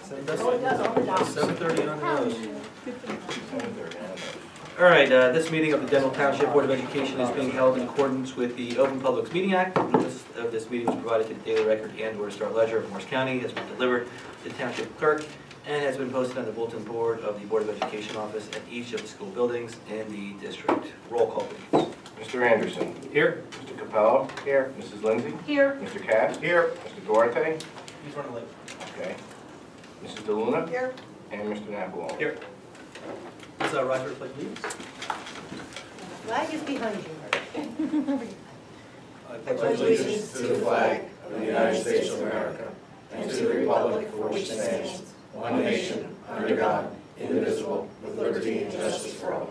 7:30 on the nose. All right, this meeting of the Denville Township Board of Education is being held in accordance with the Open Public Meeting Act. The list of this meeting was provided to the Daily Record and or Star Ledger of Morris County, has been delivered to the Township Clerk, and has been posted on the bulletin board of the Board of Education office at each of the school buildings in the district. Roll call, please. Mr. Anderson. Here. Mr. Capello. Here. Mrs. Lindsay. Here. Mr. Cass. Here. Mr. Duarte. He's running late. Okay. Mrs. DeLuna. Here. And Mr. Napolone. Here. Is Roger to play please? Flag is behind you. I pledge allegiance to the flag of the United States of America and to the republic for which it stands, one nation, under God, indivisible, with liberty and justice for all.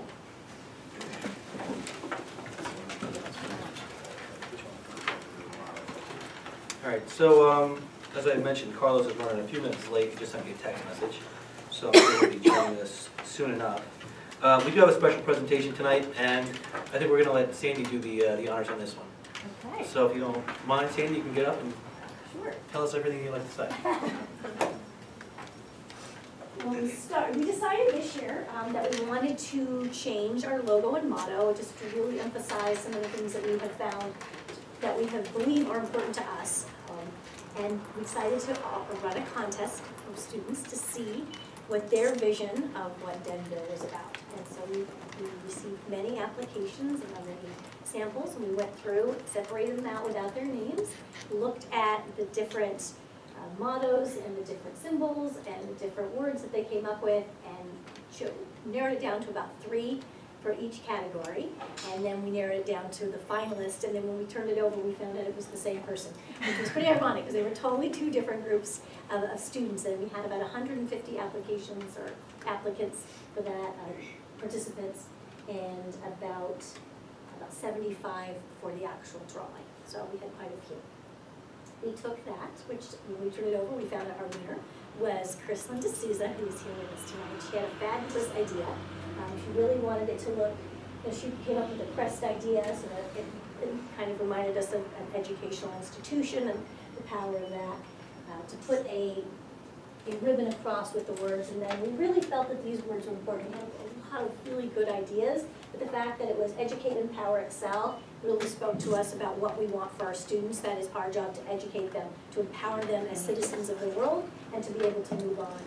All right, so as I mentioned, Carlos is running a few minutes late. He just sent me a text message, so I'm sure he'll be joining us soon enough. We do have a special presentation tonight, and I think we're going to let Sandy do the honors on this one. Okay. So if you don't mind, Sandy, you can get up and Sure. tell us everything you'd like to say. Well, we decided this year that we wanted to change our logo and motto, just to really emphasize some of the things that we have found that we have believed are important to us. And we decided to run a contest for students to see what their vision of what Denville is about. And so we received many applications and many samples, and we went through, separated them out without their names, looked at the different mottos and the different symbols and the different words that they came up with, and narrowed it down to about 3 for each category, and then we narrowed it down to the finalist, and then when we turned it over, we found out it was the same person, which was pretty ironic, because they were totally 2 different groups of students, and we had about 150 applications or applicants for that, participants, and about 75 for the actual drawing, so we had quite a few. We took that, which when we turned it over, we found out our winner was Chrislyn D'Souza, who is here with us tonight. She had a fabulous idea. She really wanted it to look, she came up with a crest idea, so that it kind of reminded us of an educational institution and the power of that. To put a ribbon across with the words, and then we really felt that these words were important. We had a lot of really good ideas, but the fact that it was educate, empower, excel really spoke to us about what we want for our students. That is our job, to educate them, to empower them as citizens of the world, and to be able to move on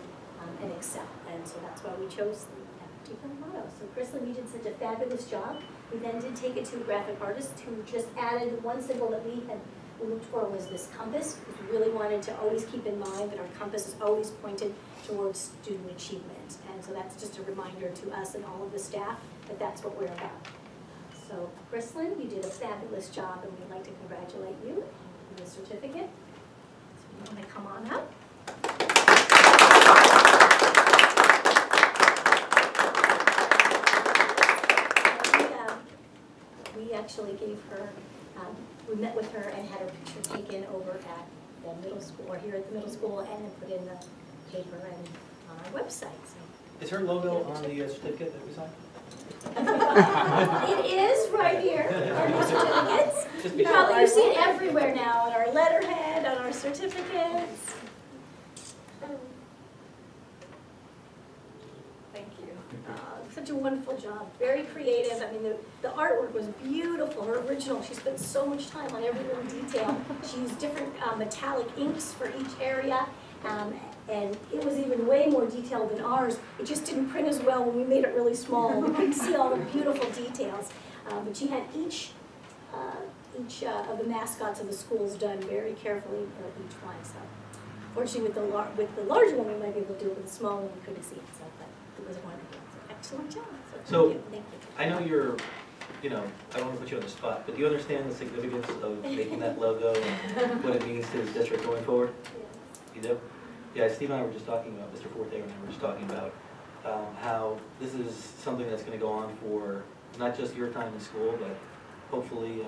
and excel. And so that's why we chose that particular motto. So Chrislyn, you did such a fabulous job. We then did take it to a graphic artist who just added one symbol that we looked for was this compass, because we really wanted to always keep in mind that our compass is always pointed towards student achievement. And so that's just a reminder to us and all of the staff that that's what we're about. So Chrislyn, you did a fabulous job, and we'd like to congratulate you on the certificate. So you want to come on up. We actually gave her, we met with her and had her picture taken over at the middle school, or here at the middle school, and then put in the paper and on our website. So. Is her logo on the certificate that we signed? It is right here, our new certificates. Probably you see it everywhere now, on our letterhead, on our certificates. Thank you. Such a wonderful job, very creative. I mean, the artwork was beautiful, her original. She spent so much time on every little detail. She used different metallic inks for each area. And it was even way more detailed than ours. It just didn't print as well when we made it really small. We couldn't see all the beautiful details. But she had each of the mascots of the schools done very carefully for each one. So, fortunately, with the larger one, we might be able to do it. With the small one, we couldn't see it. So, but it was wonderful. So, excellent job. So, thank you. I know you're, I don't want to put you on the spot, but do you understand the significance of making that logo and what it means to the district going forward? Yes. You do? Yeah, Steve and I were just talking about, Mr. Forte and I were just talking about how this is something that's going to go on for not just your time in school, but hopefully,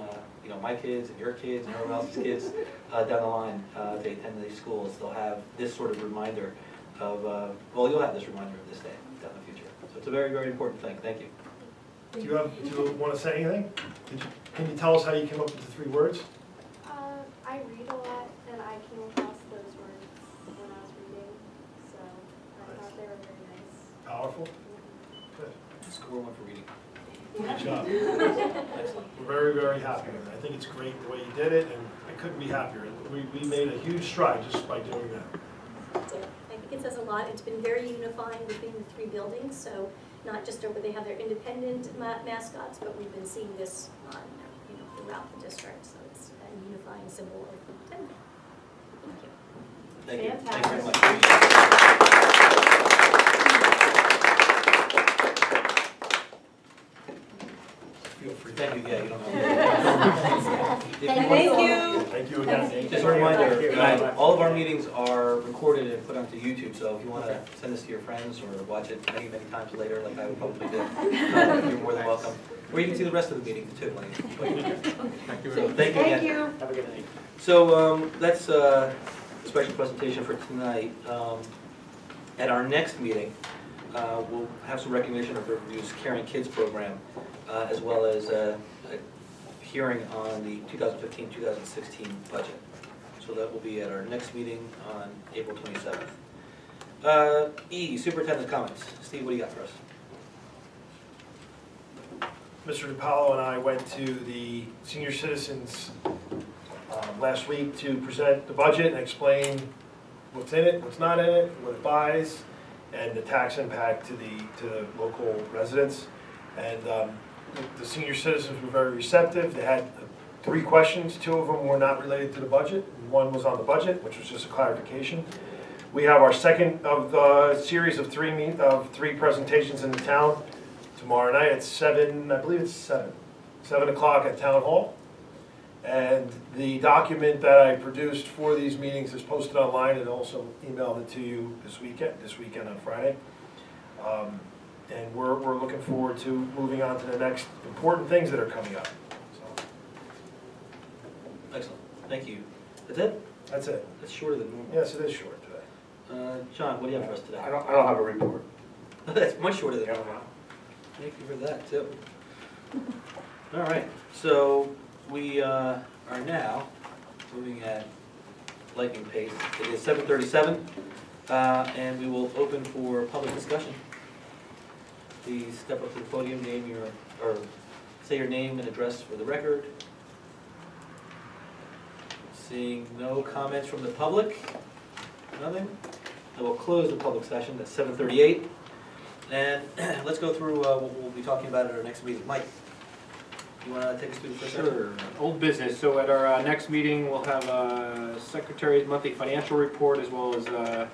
my kids and your kids and everyone else's kids down the line, if they attend these schools, they'll have this sort of reminder of, you'll have this reminder of this day down the future. So it's a very, very important thing. Thank you. Do you want to say anything? Can you tell us how you came up with the 3 words? I read a lot, and I came across those words when I was reading, so Wonderful. Good. Score one for reading. Good job. Excellent. We're very, very happy with it. I think it's great the way you did it, and I couldn't be happier. We made a huge stride just by doing that. So I think it says a lot. It's been very unifying between the three buildings, so not just over they have their independent mascots, but we've been seeing this on, throughout the district. So it's a unifying symbol of Denville. Thank you. Thank you. Thank you very much. Feel free. Thank you, yeah, you don't have to. Thank you. Thank you again. Just a reminder, all of our meetings are recorded and put onto YouTube, so if you want to send this to your friends or watch it many, many times later, like I would probably do, you're more than welcome. Or you can see the rest of the meeting too. Thank you again. Thank you. Have a good night. So that's a special presentation for tonight. At our next meeting, we'll have some recognition of the Review's Caring Kids program, as well as a hearing on the 2015-2016 budget. So that will be at our next meeting on April 27th. Superintendent comments. Steve, what do you got for us? Mr. DiPaolo and I went to the senior citizens last week to present the budget and explain what's in it, what's not in it, what it buys, and the tax impact to the local residents. And the senior citizens were very receptive. They had 3 questions. 2 of them were not related to the budget. 1 was on the budget, which was just a clarification. We have our second of the series of 3 presentations in the town tomorrow night at 7, I believe it's 7 o'clock at Town Hall. And the document that I produced for these meetings is posted online and also emailed it to you this weekend on Friday. And we're looking forward to moving on to the next important things that are coming up. So. Excellent. Thank you. That's it? That's it. That's shorter than normal. Yes, it is short today. John, what do you have for us today? I don't have a report. That's much shorter than normal. Thank you for that, too. All right, so we are now moving at lightning pace. It is 7:37, and we will open for public discussion. Please step up to the podium, say your name and address for the record. Seeing no comments from the public, nothing. I will close the public session at 7:38. And let's go through what we'll be talking about at our next meeting. Mike, you want to take us through the first section? Sure. Old business. So at our next meeting, we'll have a secretary's monthly financial report, as well as a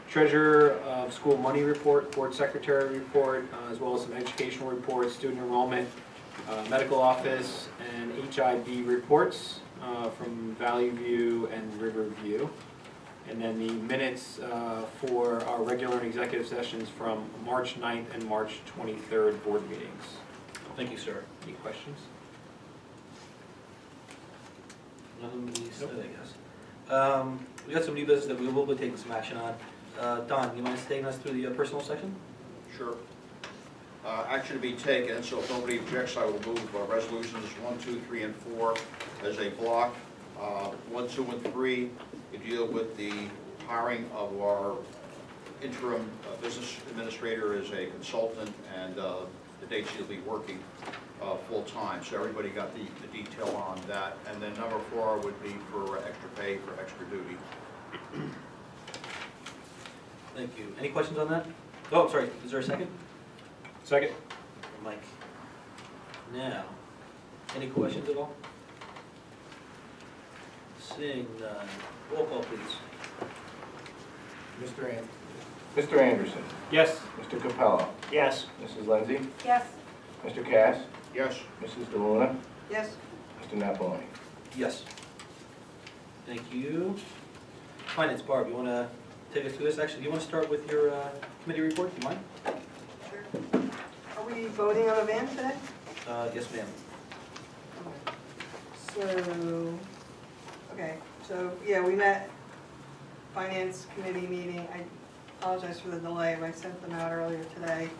treasurer of school money report, board secretary report, as well as some educational reports, student enrollment, medical office, and HIB reports from Valley View and Riverview. And then the minutes for our regular and executive sessions from March 9th and March 23rd board meetings. Thank you, sir. Any questions? Nothing to be said, I guess. We got some new business that we will be taking some action on. Don, you mind taking us through the personal section? Sure. Action to be taken, so if nobody objects, I will move resolutions 1, 2, 3, and 4 as a block. 1, 2, and 3, you deal with the hiring of our interim business administrator as a consultant and the dates she'll be working full-time. So everybody got the detail on that. And then number 4 would be for extra pay for extra duty. Thank you. Any questions on that? Oh, sorry, is there a second? Second. Mike. Now, any questions at all? Seeing none. Roll call, please. Mr. Anderson. Yes. Mr. Capello. Yes. Mrs. Lindsay. Yes. Mr. Cass. Yes. Mrs. DeLuna. Yes. Mr. Napoli. Yes. Thank you. Finance, Barb, you want to take us through this? Actually, do you want to start with your committee report? Do you mind? Sure. Are we voting on a van today? Yes, ma'am. So, yeah, we met, finance committee meeting. I apologize for the delay, but I sent them out earlier today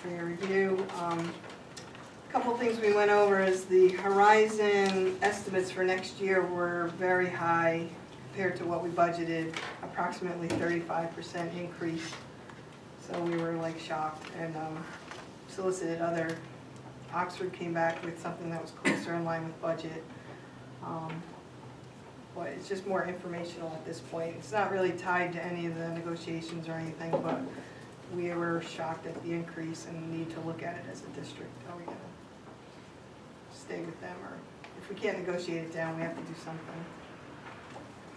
for your review. A couple of things we went over is the Horizon estimates for next year were very high compared to what we budgeted, approximately 35% increase. So we were like shocked and solicited other. Oxford came back with something that was closer in line with budget. But it's just more informational at this point. It's not really tied to any of the negotiations or anything, but we were shocked at the increase and need to look at it as a district. Are we gonna stay with them, or if we can't negotiate it down, we have to do something.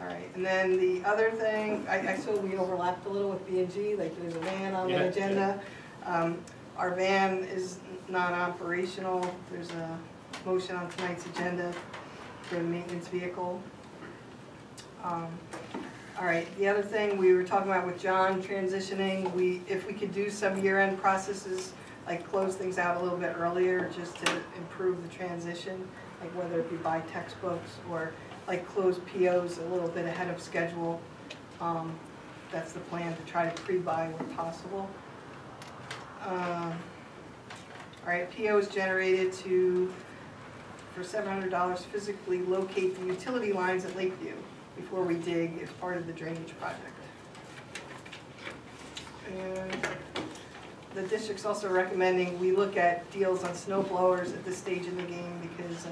All right, and then the other thing, I saw we overlapped a little with B&G, like there's a van on the agenda. Our van is non-operational. There's a motion on tonight's agenda for the maintenance vehicle. All right, the other thing we were talking about with John transitioning, if we could do some year-end processes, like close things out a little bit earlier just to improve the transition, like whether it be buy textbooks or like close POs a little bit ahead of schedule. That's the plan, to try to pre-buy where possible. All right, POs generated for $700 physically locate the utility lines at Lakeview before we dig as part of the drainage project. And the district's also recommending we look at deals on snow blowers at this stage in the game because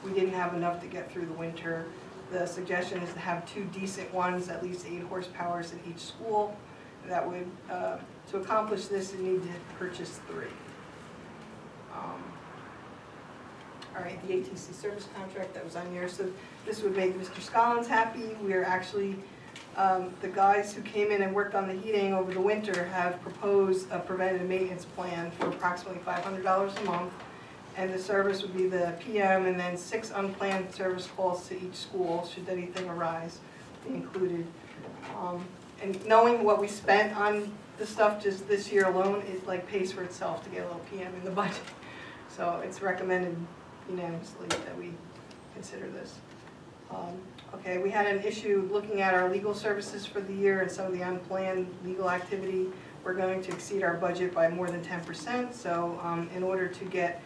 we didn't have enough to get through the winter. The suggestion is to have 2 decent ones, at least 8 horsepower in each school. That would, to accomplish this, you need to purchase 3. All right, the ATC service contract that was on here. So this would make Mr. Scollins happy. We are actually, the guys who came in and worked on the heating over the winter have proposed a preventative maintenance plan for approximately $500 a month. And the service would be the PM and then 6 unplanned service calls to each school should anything arise be included. And knowing what we spent on the stuff just this year alone, it like pays for itself to get a little PM in the budget. So it's recommended unanimously that we consider this. Okay, we had an issue looking at our legal services for the year and some of the unplanned legal activity. We're going to exceed our budget by more than 10%. So in order to get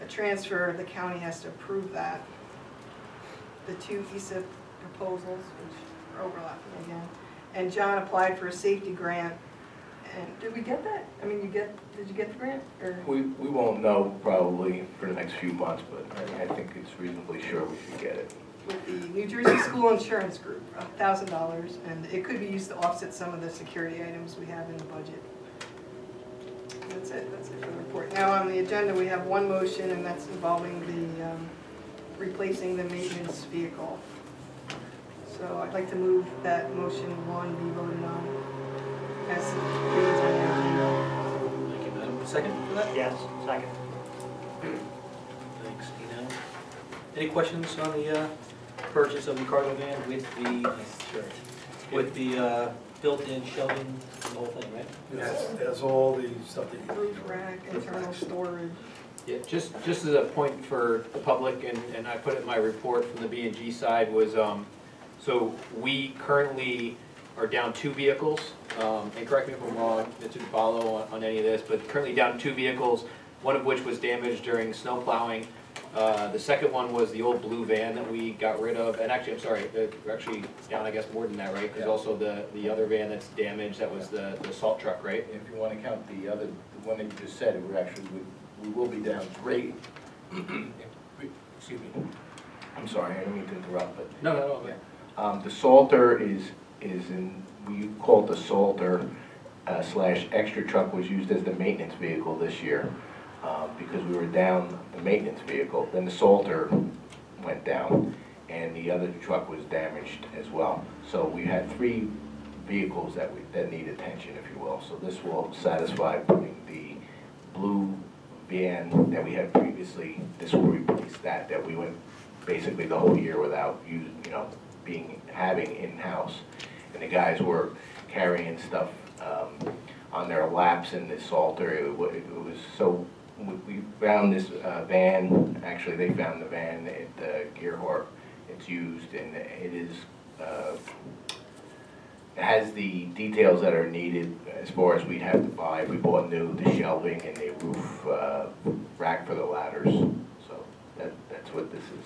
a transfer, the county has to approve that. The 2 ESIP proposals, which are overlapping again. And John applied for a safety grant. And did we get that? I mean, did you get the grant? Or? We won't know probably for the next few months, but I think it's reasonably sure we should get it. With the New Jersey School Insurance Group, $1,000, and it could be used to offset some of the security items we have in the budget. That's it for the report. Now on the agenda we have 1 motion, and that's involving the replacing the maintenance vehicle. So I'd like to move that motion 1 be voted on as reads on the agenda. Thank you, Madam. Second for that? Yes, second. Thanks, Dino. Any questions on the purchase of the cargo van with the built-in shelving, the whole thing, right? That's all the stuff that you Roof rack, internal storage. Yeah, just as a point for the public, and I put it in my report from the B&G side, was so we currently are down 2 vehicles, and correct me if I'm wrong, to follow on any of this, but currently down 2 vehicles, one of which was damaged during snow plowing. The second one was the old blue van that we got rid of, and actually, I'm sorry, we're actually down, I guess, more than that, right? Because also the other van that's damaged, that was the salt truck, right? If you want to count the one that you just said, we will be down 3. Excuse me. I'm sorry, I didn't mean to interrupt, but No. the Salter is in, we call it the Salter / extra truck, was used as the maintenance vehicle this year because we were down the maintenance vehicle. Then the Salter went down and the other truck was damaged as well. So we had 3 vehicles that need attention, if you will. So this will satisfy putting the blue van that we had previously. This will replace that we went basically the whole year without having in-house. And the guys were carrying stuff on their laps in this Salter. It was so, we found this van, actually they found the van at Gearhart. It's used and it is, it has the details that are needed as far as we'd have to buy if we bought new, the shelving and the roof rack for the ladders. So that's what this is.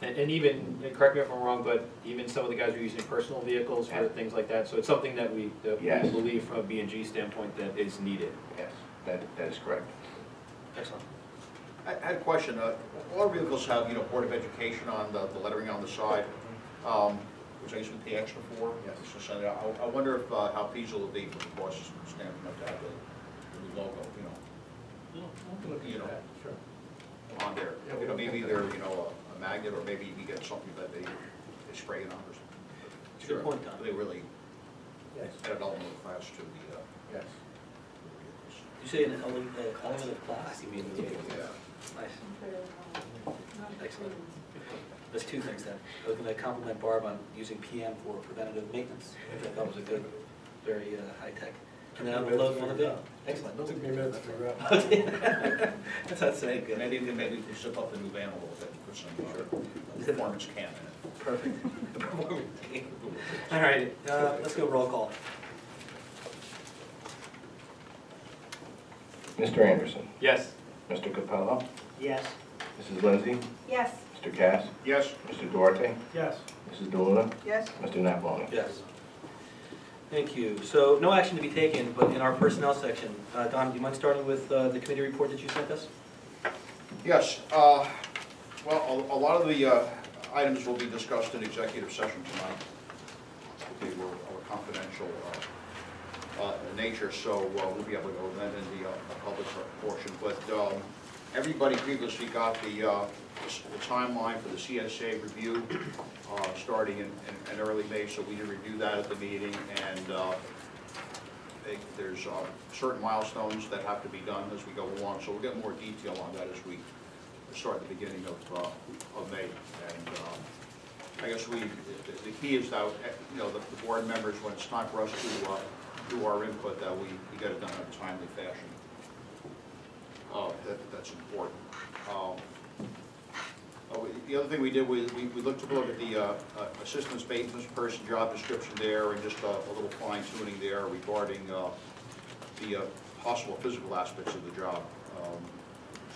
And even, and correct me if I'm wrong, but even some of the guys are using personal vehicles for Yeah. things like that, so it's something that we Yes. believe from a B&G standpoint that is needed. Yes, that is correct. Excellent. I had a question. A lot of vehicles have, Board of Education on the lettering on the side, which I guess we pay extra for. Yes. So I wonder if, how feasible it would be for the cost standpoint to have the logo, Sure. on there. Maybe they're, a magnet, or maybe you get something that they spray it on or something. It's a good point, Don. They really Yes. add an element of class to the Yes. vehicles. You say an element of class, you mean? Yeah. Nice. Excellent. There's two things then. I was going to compliment Barb on using PM for preventative maintenance, which I thought was a good, very high-tech. And then on the logo on the bill. Excellent. Took me a minute to figure out. That's not saying good. Maybe we zip up the new van a little bit and put some performance can in it. Perfect. All right, let's go roll call. Mr. Anderson, Yes. Mr. Capello, Yes. Mrs. Lindsay, Yes. Mr. Cass, Yes? Mr. Duarte, Yes. Mrs. DeLuna, Yes? Mr. Napoli. Yes. Thank you. So no action to be taken, but in our personnel section, Don, do you mind starting with the committee report that you sent us? Yes. Well, a lot of the items will be discussed in executive session tonight. They were confidential nature, so we'll be able to go with them in the public portion. But everybody previously got the timeline for the CSA review starting in early May, so we did review that at the meeting, and there's certain milestones that have to be done as we go along, so we'll get more detail on that as we start at the beginning of May. And I guess the key is that, the board members, when it's time for us to do our input, that we get it done in a timely fashion. That's important. The other thing we did was we looked at the assistant maintenance person job description there, and just a little fine tuning there regarding the possible physical aspects of the job.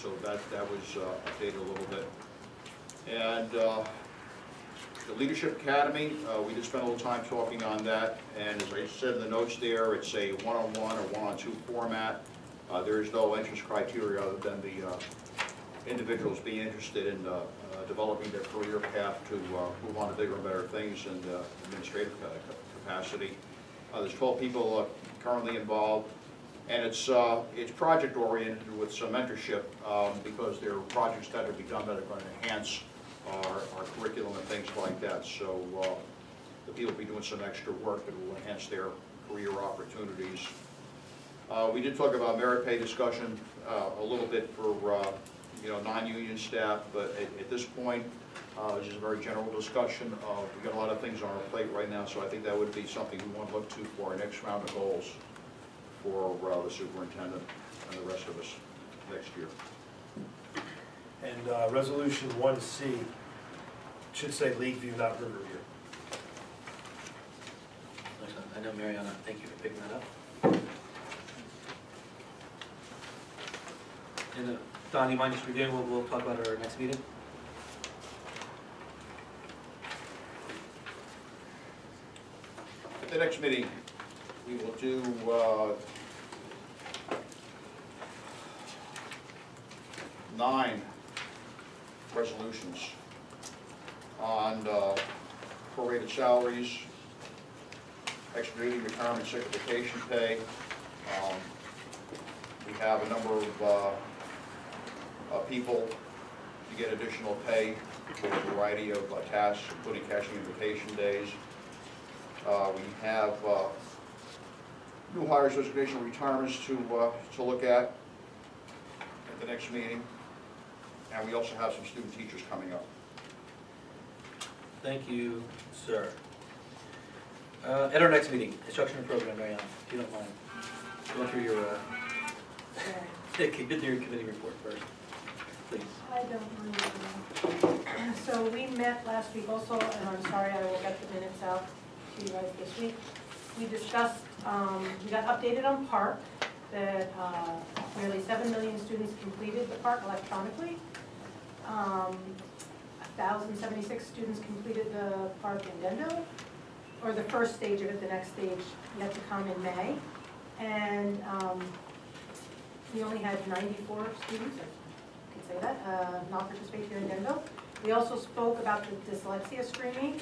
So that was updated a little bit. And the Leadership Academy, we did spend a little time talking on that, and as I said in the notes there, it's a one-on-one or one-on-two format. There is no entrance criteria other than the individuals being interested in developing their career path to move on to bigger and better things in the administrative capacity. There's 12 people currently involved, and it's project oriented with some mentorship because there are projects that are to be done that are going to enhance our curriculum and things like that. So the people will be doing some extra work that will enhance their career opportunities. We did talk about merit pay discussion a little bit for non-union staff, but at this point, it's just a very general discussion. We've got a lot of things on our plate right now, so I think that would be something we want to look to for our next round of goals for the superintendent and the rest of us next year. And resolution 1C should say Lakeview, not Riverview. Excellent. I know, Mariana, thank you for picking that up. And Don, you mind just reviewing what we'll talk about at our next meeting? At the next meeting, we will do nine resolutions on prorated salaries, extra duty, retirement, sick vacation pay. We have a number of people to get additional pay for a variety of tasks, including cashing in vacation days. We have new hires, resignation, retirements to look at the next meeting. And we also have some student teachers coming up. Thank you, sir. At our next meeting, instructional program, Mariana, if you don't mind, go through your get through your committee report first, please. I don't mind. So we met last week also, and I'm sorry I will get the minutes out to you guys this week. We discussed, we got updated on PARC, that nearly 7 million students completed the PARC electronically. 1,076 students completed the park in Denville, or the first stage of it. The next stage yet to come in May. And we only had 94 students, I can say that, not participate here in Denville. We also spoke about the dyslexia screening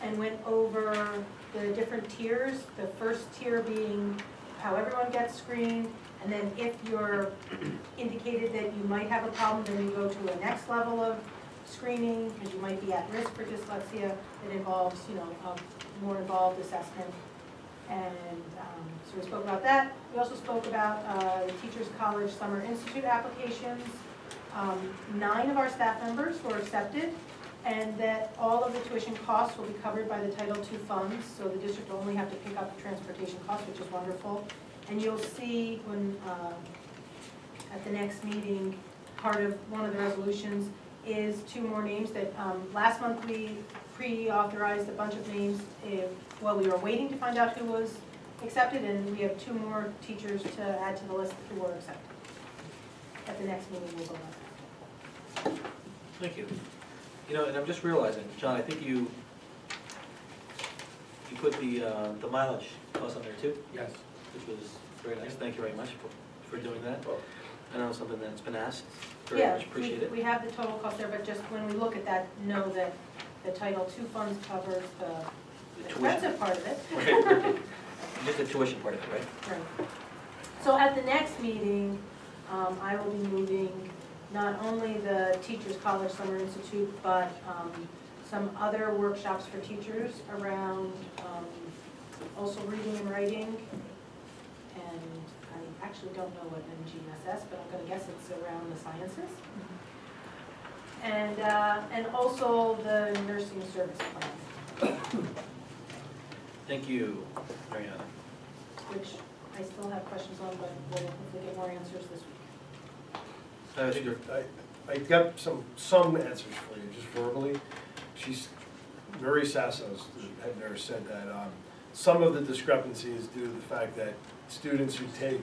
and went over the different tiers. The first tier being how everyone gets screened, and then if you're indicated that you might have a problem, then you go to a next level of screening, because you might be at risk for dyslexia. It involves, you know, a more involved assessment. And so we spoke about that. We also spoke about the Teachers College Summer Institute applications. 9 of our staff members were accepted, and that all of the tuition costs will be covered by the Title II funds, so the district will only have to pick up the transportation costs, which is wonderful. And you'll see when, at the next meeting, part of one of the resolutions is 2 more names that, last month we pre-authorized a bunch of names. Well, we were waiting to find out who was accepted, and we have 2 more teachers to add to the list who were accepted. At the next meeting, we'll go on that. Thank you. You know, and I'm just realizing, John, I think you put the mileage cost on there too? Yes. Which was very nice. Thank you very much for doing that. I know something that's been asked. Very Yeah, much appreciated. we have the total cost there, but just when we look at that, know that the Title II funds covers the expensive part of it. Right. Just the tuition part of it, right? Right. So at the next meeting, I will be moving not only the Teachers College Summer Institute, but some other workshops for teachers around also reading and writing. And I actually don't know what MGSS, but I'm going to guess it's around the sciences. And also the nursing service plan. Thank you, Mariana. Which I still have questions on, but we'll hopefully get more answers this week. I think you're I got some answers for you, just verbally. She's, Mary Sasso's head nurse said that some of the discrepancy is due to the fact that students who take,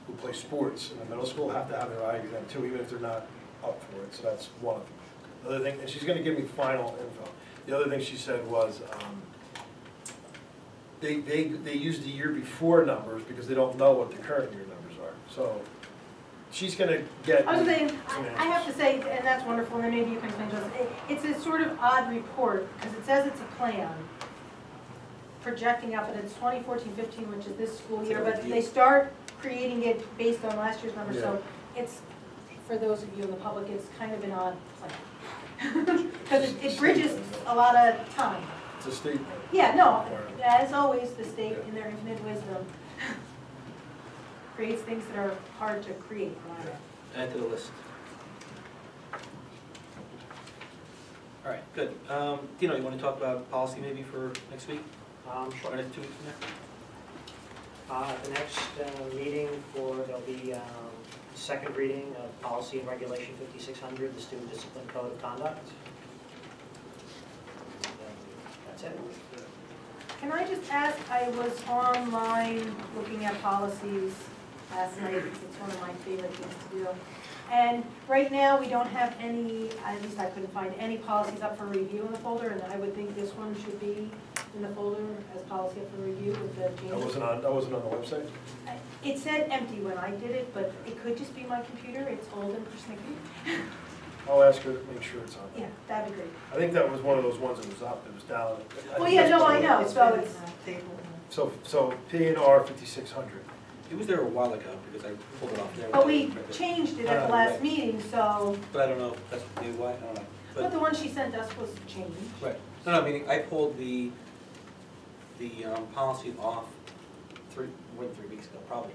who play sports in the middle school have to have their eye exam too, even if they're not up for it, so that's one of them. The other thing, and she's gonna give me final info. The other thing she said was, they use the year before numbers because they don't know what the current year numbers are. So she's gonna get. I was saying, I have to say, and that's wonderful, and then maybe you can explain to us, it's a sort of odd report, because it says it's a plan projecting out, but it's 2014-15, which is this school year, but they start creating it based on last year's numbers, so it's, for those of you in the public, it's kind of an odd plan. Because it bridges a lot of time. It's a statement. Yeah, no, as always, the state, in their infinite wisdom, creates things that are hard to create. add to the list. All right, good. Dino, you want to talk about policy maybe for next week? Sure. Or next 2 weeks from now? The next meeting there'll be second reading of policy and regulation 5600, the Student Discipline Code of Conduct. That's it. Can I just ask, I was online looking at policies last night, because it's one of my favorite things to do. And right now, we don't have any, at least I couldn't find any policies up for review in the folder, and I would think this one should be in the folder as policy up for review with the changes. That wasn't on the website? It said empty when I did it, but it could just be my computer, it's old and persnickety. I'll ask her to make sure it's on there. Yeah, that'd be great. I think that was one of those ones that was up, it was down. Well, yeah, no, I know, It's so been it's, So P&R 5600. It was there a while ago because I pulled it off there. but we changed it at the last Right. meeting, so, But I don't know if that's maybe why, I don't know. but the one she sent us was changed. Right. No, meaning I pulled the policy off more than 3 weeks ago, probably,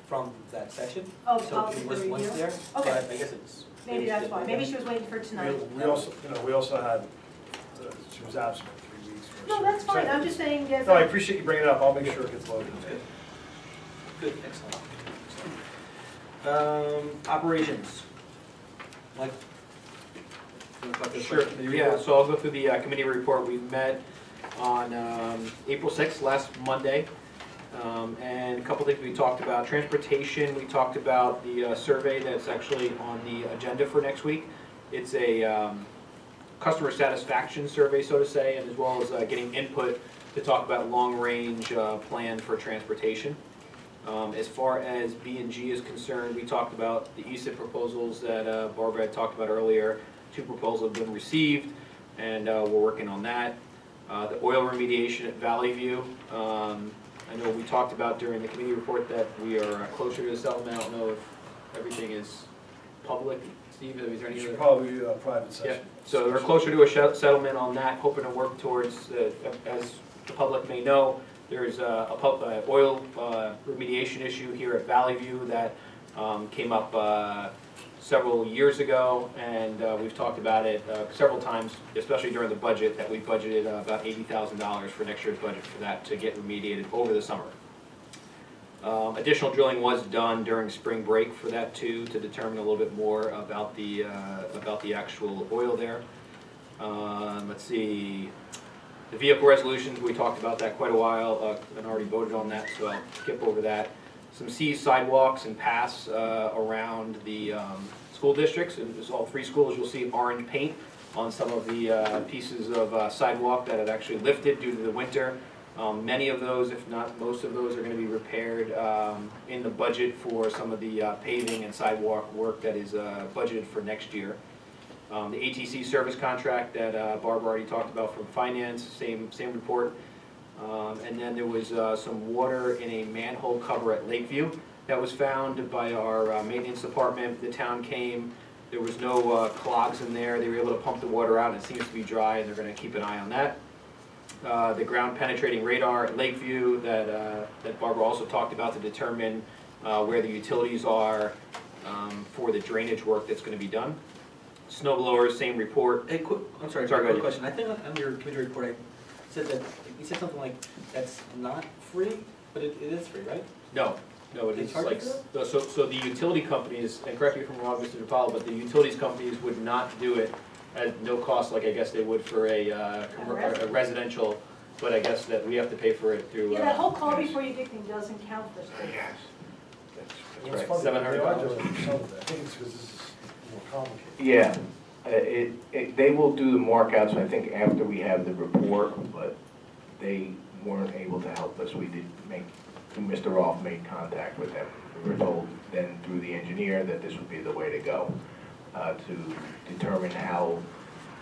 from that section. Oh, So policy it for was once review? there, but Okay. I guess it's. Maybe that's why, maybe she was waiting for tonight. We also had, she was absent for 3 weeks. No, that's fine, I'm just saying, yes. No, I appreciate you bringing it up, I'll make sure it gets loaded. Good. Good, excellent. Operations. Mike? You wanna talk to us Sure, about committee yeah, report? so I'll go through the committee report. We met on April 6th, last Monday, and a couple things we talked about. Transportation, we talked about the survey that's actually on the agenda for next week. It's a customer satisfaction survey, so to say, and as well as getting input to talk about long-range plan for transportation. As far as B&G is concerned, we talked about the ESIP proposals that Barbara had talked about earlier. 2 proposals have been received, and we're working on that. The oil remediation at Valley View. I know we talked about during the committee report that we are closer to the settlement. I don't know if everything is public. Steve, is there any It's other? probably a private session. Yeah. So we're closer to a settlement on that, hoping to work towards, as the public may know, there's a oil remediation issue here at Valley View that came up several years ago, and we've talked about it several times, especially during the budget, that we budgeted about $80,000 for next year's budget for that to get remediated over the summer. Additional drilling was done during spring break for that too, to determine a little bit more about the actual oil there. Let's see, the vehicle resolutions, we talked about that quite a while, and already voted on that, so I'll skip over that. Some C sidewalks and paths around the school districts, and there's all 3 schools. You'll see orange paint on some of the pieces of sidewalk that had actually lifted due to the winter. Many of those, if not most of those, are going to be repaired in the budget for some of the paving and sidewalk work that is budgeted for next year. The ATC service contract that Barbara already talked about from finance, same report. And then there was some water in a manhole cover at Lakeview that was found by our maintenance department. The town came, there was no clogs in there. They were able to pump the water out, and it seems to be dry, and they're going to keep an eye on that. The ground penetrating radar at Lakeview that Barbara also talked about to determine where the utilities are for the drainage work that's going to be done. Snow blowers, same report. Hey, I'm sorry, quick question. I think on your committee report, I said that, you said something like, that's not free, but it is free, right? No, it They is charge like, you so the utility companies, and correct me if I'm wrong, Mr. DiPaolo, but the utilities companies would not do it at no cost like I guess they would for a residential, but I guess that we have to pay for it through. Yeah, that whole call before you dig thing doesn't count for school. Yes. Well, it's right, funny, they are $700. doing some of that. I think it's because this is more complicated. Yeah, they will do the markouts, I think, after we have the report, but they weren't able to help us. We did Mr. Rolfe made contact with them. We were told then through the engineer that this would be the way to go, to determine how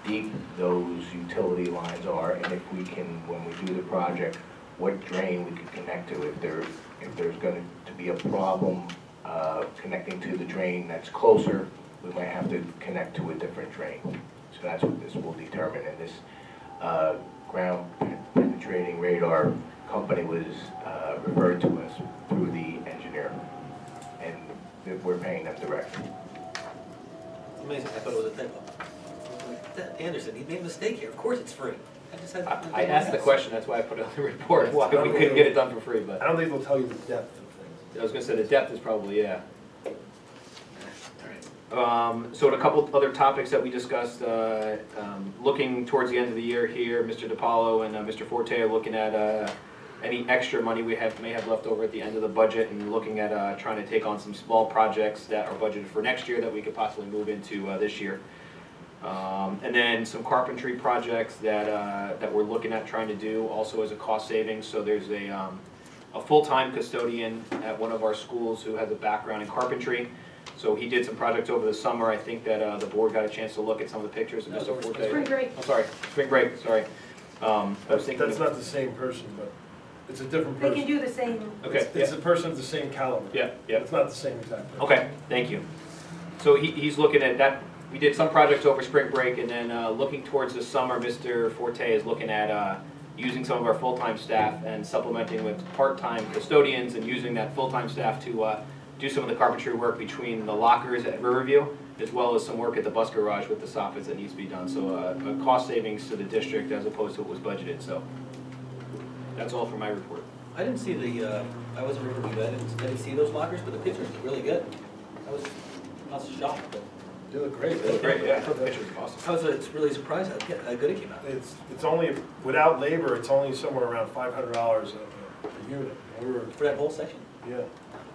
deep those utility lines are, and if we can, when we do the project, what drain we can connect to. If there's going to be a problem connecting to the drain that's closer, we might have to connect to a different drain. So that's what this will determine. And this ground penetrating radar company was referred to us through the engineer, and we're paying them directly. It's amazing, I thought it was a typo. I was like, "That Anderson, he made a mistake here, of course it's free." I asked the question, that's why I put it on the report, why we couldn't get it done for free, but I don't think they'll tell you the depth of things. I was gonna say the depth is probably, yeah. So a couple other topics that we discussed, looking towards the end of the year here, Mr. DiPaolo and Mr. Forte are looking at any extra money we may have left over at the end of the budget, and looking at trying to take on some small projects that are budgeted for next year that we could possibly move into this year. And then some carpentry projects that we're looking at trying to do also as a cost savings. So there's a full-time custodian at one of our schools who has a background in carpentry. So he did some projects over the summer. I think that the board got a chance to look at some of the pictures of Mr. Forte. Spring break. I'm sorry, spring break, sorry. I was thinking That's not the same person, but it's a different They person. can do the same. Okay, It's yeah, a person of the same caliber. yeah, yeah. It's not the same exact person. Okay, thank you. So he's looking at that. We did some projects over spring break, and then looking towards the summer, Mr. Forte is looking at using some of our full-time staff and supplementing with part-time custodians, and using that full-time staff to do some of the carpentry work between the lockers at Riverview, as well as some work at the bus garage with the soffits that needs to be done. So a cost savings to the district as opposed to what was budgeted. So that's all for my report. I didn't see I wasn't Riverview, I didn't see those lockers, but the pictures look really good. I was shocked, but They look great. They look great, yeah. The pictures are awesome. I was really surprised how good it came out. It's only, without labor, it's only somewhere around $500 a unit. We were, For that whole section? yeah,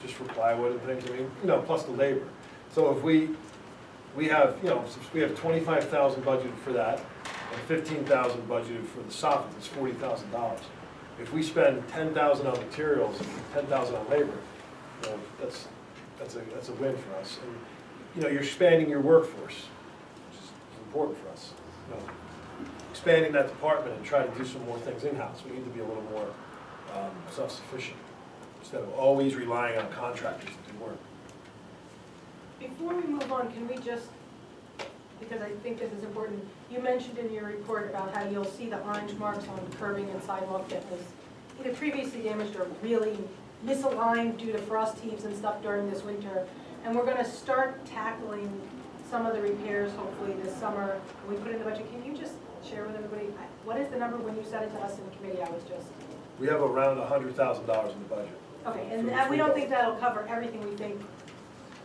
just for plywood and things, I mean, plus the labor. So if we we have, you know, we have 25,000 budgeted for that, and 15,000 budgeted for the soffits, it's $40,000. If we spend 10,000 on materials and 10,000 on labor, you know, that's a win for us. And, you know, you're expanding your workforce, which is important for us. You know, expanding that department and try to do some more things in-house. We need to be a little more self-sufficient instead of always relying on contractors to do work. Before we move on, can we just, because I think this is important, you mentioned in your report about how you'll see the orange marks on curbing and sidewalk that was either previously damaged or really misaligned due to frost heaves and stuff during this winter. And we're gonna start tackling some of the repairs hopefully this summer. We put in the budget. Can you just share with everybody, what is the number when you said it to us in the committee? I was just. We have around $100,000 in the budget. Okay, and we don't think that'll cover everything we think.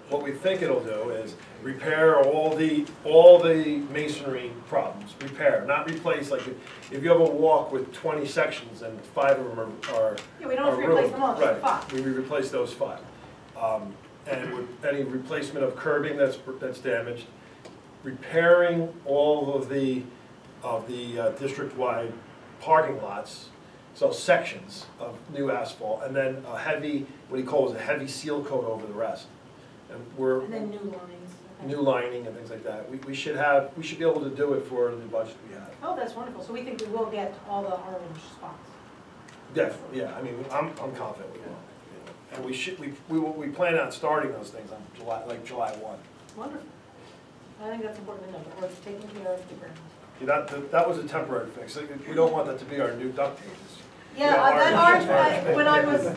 What we think it'll do is repair all the masonry problems, repair, not replace. Like if you have a walk with 20 sections and 5 of them are Yeah, we don't have to replace them all, just right, 5. we replace those 5. And with any replacement of curbing that's damaged, repairing all of the district-wide parking lots, so sections of new asphalt, and then a heavy, what he calls a heavy seal coat over the rest. And then new lines. Okay. new lining and things like that. We should be able to do it for the budget we have. Oh, that's wonderful. So we think we will get all the orange spots. Definitely, yeah. I mean, I'm confident we will. And we plan on starting those things on July 1. Wonderful. I think that's important to know, that we're taking care of the ground. Yeah, that was a temporary fix. We don't want that to be our new duct tape. Yeah, that orange, when I was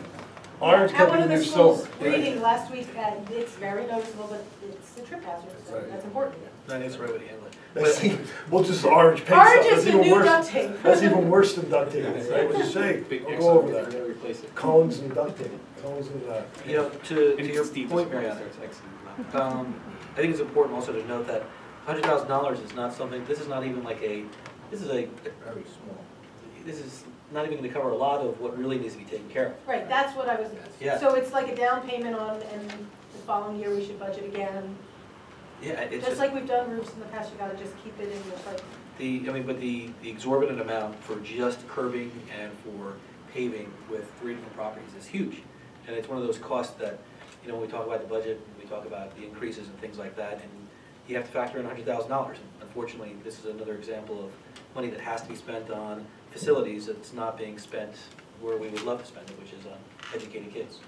Orange at one of the new schools soap. reading last week, it's very noticeable, but it's a trip hazard, so Right. that's important. That is the right way to handle it. We'll just orange paint Orange stuff. is the new duct tape. That's even worse than duct tape, right? What you say? We'll go over We're that. gonna replace it. Cones and duct tape. Cones and, You know, to your Steve point, just Mariana, I think it's important also to note that $100,000 is not something, this is not even like this is very small. This is not even gonna cover a lot of what really needs to be taken care of. Right, that's what I was, Yeah. so it's like a down payment on, and the following year we should budget again. Yeah, it's Just like we've done roofs in the past, you gotta just keep it in your cycle. but the exorbitant amount for just curbing and for paving with 3 different properties is huge. And it's one of those costs that, you know, when we talk about the budget, we talk about the increases and things like that, and you have to factor in $100,000. Unfortunately, this is another example of money that has to be spent on facilities that's not being spent where we would love to spend it, which is on educating kids.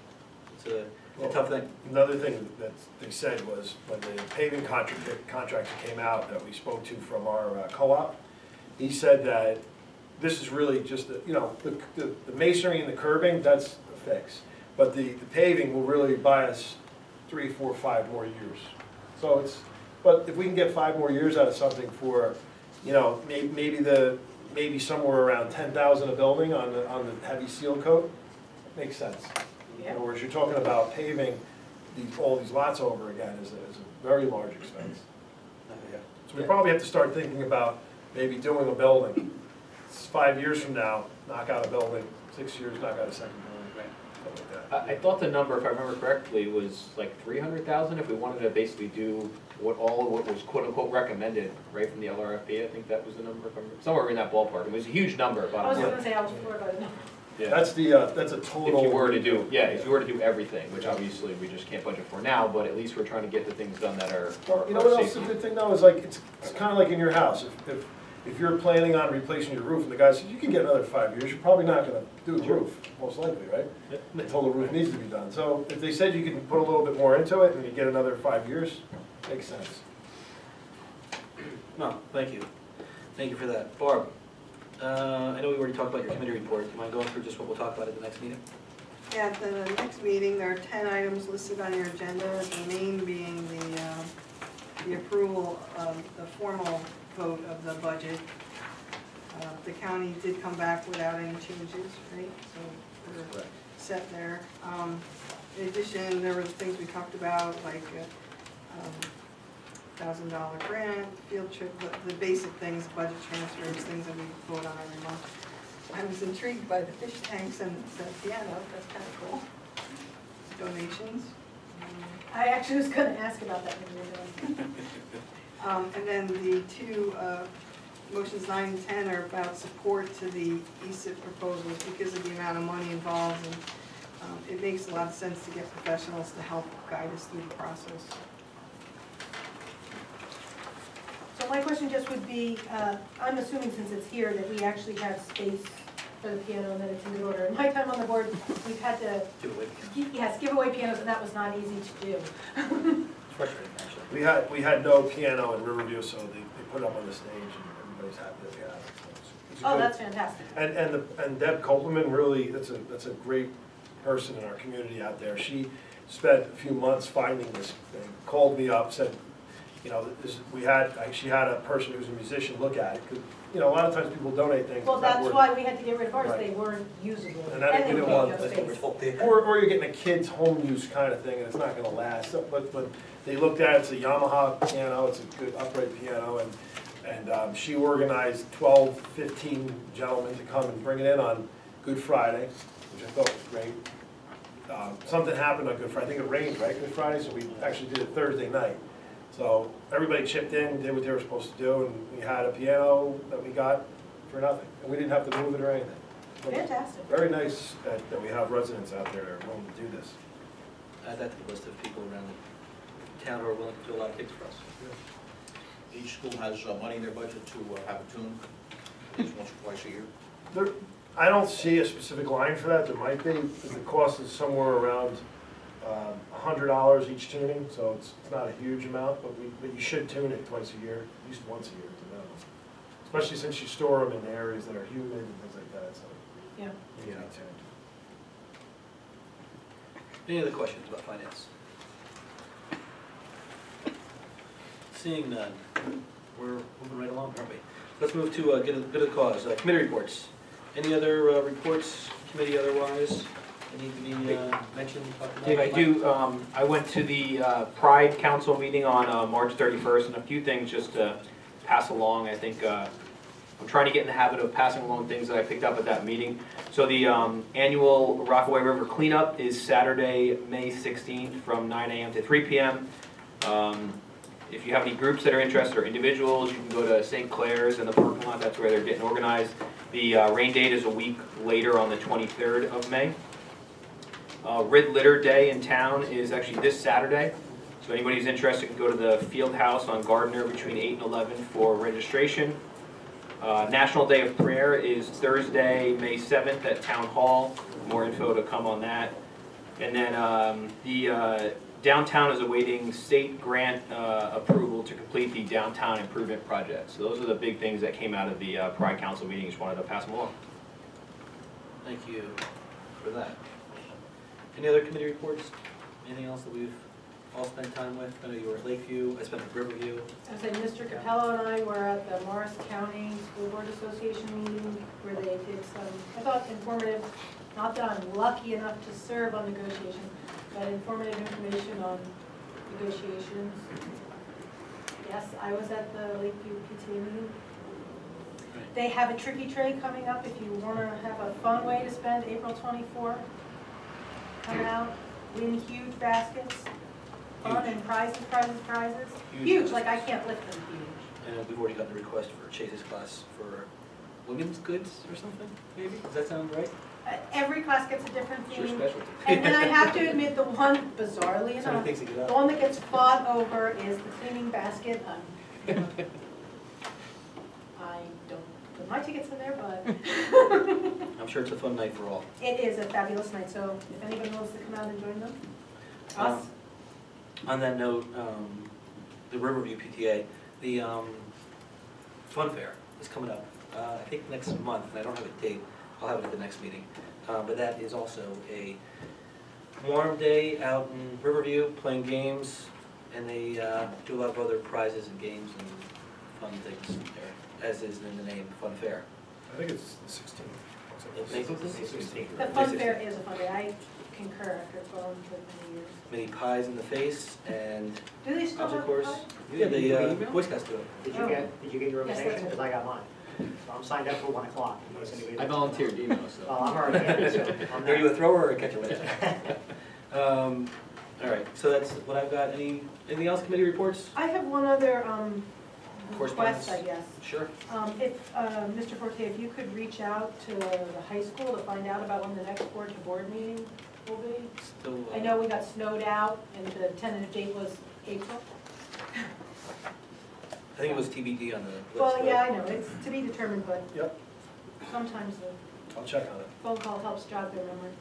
It's a tough thing. Another thing that they said was when the paving contractor came out that we spoke to from our co-op, he said that this is really just, the masonry and the curbing, that's a fix. But the paving will really buy us 3, 4, 5 more years. So but if we can get 5 more years out of something for, maybe somewhere around 10,000 a building on the heavy seal coat, makes sense. In other words, you're talking about paving all these lots over again is a very large expense. So we probably have to start thinking about maybe doing a building. 5 years from now, knock out a building, 6 years, knock out a second building, something like that. I thought the number, if I remember correctly, was like 300,000 if we wanted to basically do what was quote unquote recommended, right, from the LRFP. I think that was the number, somewhere in that ballpark. It was a huge number. I was gonna say I was floored by the number. Yeah. That's a total. If you were to do, if you were to do everything, which obviously we just can't budget for now, but at least we're trying to get the things done that are Well, you know what else is a good thing though, is like, it's kind of like in your house. If you're planning on replacing your roof and the guy says, you can get another 5 years, you're probably not gonna do the roof, most likely, right? Until the roof needs to be done. So if they said you can put a little bit more into it and you get another 5 years, makes sense. No, thank you. Thank you for that. Barb, I know we already talked about your committee report. Do you mind going through just what we'll talk about at the next meeting? Yeah, at the next meeting, there are 10 items listed on your agenda, the main being the approval of the formal vote of the budget. The county did come back without any changes, right? So we're set there. In addition, there were things we talked about, like $1,000 grant, field trip, the basic things, budget transfers, things that we vote on every month. I was intrigued by the fish tanks and the piano, that's kind of cool. Donations. I actually was gonna ask about that when you were doing. And then the two motions 9 and 10 are about support to the ESIP proposals because of the amount of money involved, and it makes a lot of sense to get professionals to help guide us through the process. So my question just would be, I'm assuming since it's here that we actually have space for the piano and that it's in good order. In my time on the board, we've had to, give away pianos, and that was not easy to do. It's frustrating, actually. We had no piano in Riverview, so they put it up on the stage, and everybody's happy that we have it. So it's a Oh, good- that's fantastic. And Deb Kopelman, really, that's a great person in our community out there. She spent a few months finding this thing, called me up, said, you know, she had a person who's a musician look at it, because, you know, a lot of times people donate things. Well, it's not that's worth why we had to get rid of ours, Right. they weren't usable. And that- they we didn't were want- no That's what we're space. told there. Or you're getting a kid's home use kind of thing, and it's not gonna last. But they looked at it, it's a Yamaha piano, it's a good upright piano, and she organized 12, 15 gentlemen to come and bring it in on Good Friday, which I thought was great. Something happened on Good Friday, I think it rained, right, Good Friday, so we actually did it Thursday night. So everybody chipped in, did what they were supposed to do, and we had a piano that we got for nothing, and we didn't have to move it or anything. Fantastic. Very nice that we have residents out there that are willing to do this. Add that to the list of people around the town who are willing to do a lot of things for us. Each school has money in their budget to have a tune, at least once or twice a year. I don't see a specific line for that, there might be, but the cost is somewhere around $100 each tuning, so it's not a huge amount, but you should tune it twice a year, at least once a year to know. Especially since you store them in areas that are humid and things like that, so. Yeah. you need to be tuned. Any other questions about finance? Seeing none, we're moving right along, aren't we? Let's move to get a bit of the cause. Committee reports. Any other reports, committee otherwise, that need to be mentioned, talked about? Dave, I do, I went to the Pride Council meeting on March 31st, and a few things just to pass along. I think I'm trying to get in the habit of passing along things that I picked up at that meeting. So the annual Rockaway River cleanup is Saturday, May 16th from 9 a.m. to 3 p.m. If you have any groups that are interested or individuals, you can go to St. Clair's in the parking lot. That's where they're getting organized. The rain date is a week later on the 23rd of May. Rid Litter Day in town is actually this Saturday. So anybody who's interested can go to the field house on Gardner between 8 and 11 for registration. National Day of Prayer is Thursday, May 7th at Town Hall. More info to come on that. And then the downtown is awaiting state grant approval to complete the downtown improvement project. So those are the big things that came out of the Pride Council meeting. Just wanted to pass them along. Thank you for that. Any other committee reports? Anything else that we've all spent time with? I know you were at Lakeview, I spent at Riverview. I said Mr. Capello and I were at the Morris County School Board Association meeting where they did some, I thought, informative, not that I'm lucky enough to serve on negotiations, but informative information on negotiations. Yes, I was at the Lakeview PTA meeting. They have a tricky tray coming up if you want to have a fun way to spend April 24. Come out, win huge baskets, fun and prizes. Huge, like I can't lift them huge. And we've already gotten a request for Chase's class for women's goods or something, maybe? Does that sound right? Every class gets a different It's your theme. specialty. And I have to admit, the one, bizarrely So many enough, things to get the out. one that gets fought over is the cleaning basket. I don't put my tickets in there, but I'm sure it's a fun night for all. it is a fabulous night, so if anybody wants to come out and join them, us. On that note, the Riverview PTA, the fun fair is coming up, I think next month, and I don't have a date, I'll have it at the next meeting. But that is also a warm day out in Riverview, playing games, and they do a lot of other prizes and games and fun things there, as is in the name, Fun Fair. I think it's the 16th. May 16th. The fun fair is a fun day, I concur after going for many years. Many pies in the face and Do they still obstacle have course. pie? Yeah, the Boy Scouts do it. Did Oh. you get your Yes, invitation? that's it. Because I got mine. So I'm signed up for 1 o'clock. in case anybody I wants to volunteered, go. you know, so. Oh, I'm already in, so I'm Are you not- a thrower or a catcher? All right. So that's what I've got. Anything else, committee reports? I have one other Correspondence? request, I guess. Sure. If, Mr. Forte, if you could reach out to the high school to find out about when the next board-to-board meeting will be. Still, I know we got snowed out and the tentative date was April. I think it was TBD on the list. Well, right? yeah, I know, it's to be determined, but Yep, sometimes the I'll check on it. phone call helps jog their memory.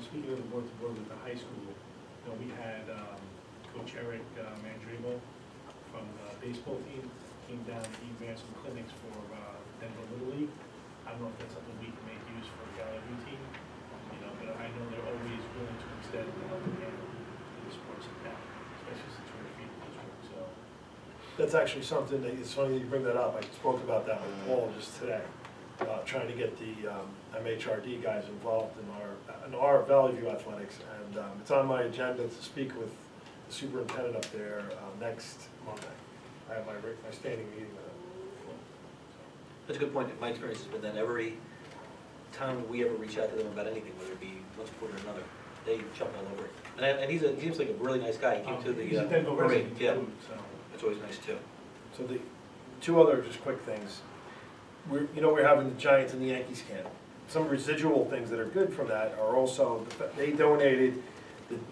Speaking of the board with the high school, we had Coach Eric Mandrigo from the baseball team came down, he ran some clinics for Denville Little League. I don't know if that's something we can make use for the Valley View team, but I know they're always willing to extend the helping hand to the sports in town, especially since we're a feed district, so. That's actually something that, it's funny that you bring that up. I spoke about that with Paul just today, trying to get the MHRD guys involved in our Valley View athletics. And it's on my agenda to speak with the superintendent up there next Monday. I have my standing meeting with him. That's a good point. My experience has been that every time we ever reach out to them about anything, whether it be one sport or another, they jump all over it. And he seems like a really nice guy. He came to the He's a Denville parade. resident Yeah, too, so. it's always nice too. So the two other just quick things. We're having the Giants and the Yankees camp. Some residual things that are good from that are also, they donated,